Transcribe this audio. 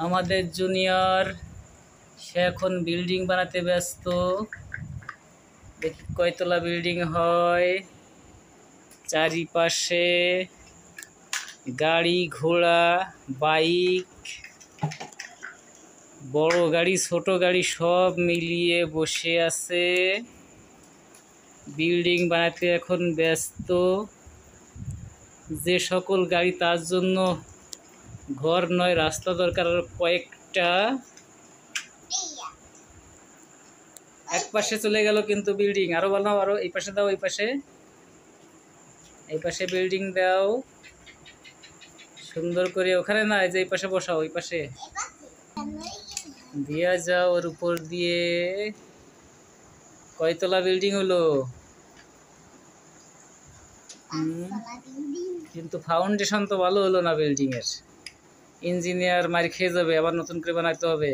আমাদের জুনিয়র সে এখন বিল্ডিং বানাতে ব্যস্ত। দেখি কয়তলা বিল্ডিং হয়। চারিপাশে গাড়ি ঘোড়া, বাইক, বড় গাড়ি ছোট গাড়ি সব মিলিয়ে বসে আছে। বিল্ডিং বানাতে এখন ব্যস্ত। যে সকল গাড়ি, তার জন্য ঘর নয় রাস্তা দরকার কয়েকটা। এক পাশে চলে গেল কিন্তু বিল্ডিং। আরো বানাও, আরো এই পাশে দাও, এই পাশে, এই পাশে বিল্ডিং দাও সুন্দর করে। ওখানে না, এই যে এই পাশে বসাও, ওই পাশে দিয়া যাও ওর উপর দিয়ে। কয়তলা বিল্ডিং হলো? কিন্তু ফাউন্ডেশন তো ভালো হলো না বিল্ডিং এর। ইঞ্জিনিয়ার মার খেয়ে যাবে, আবার নতুন করে বানাতে হবে।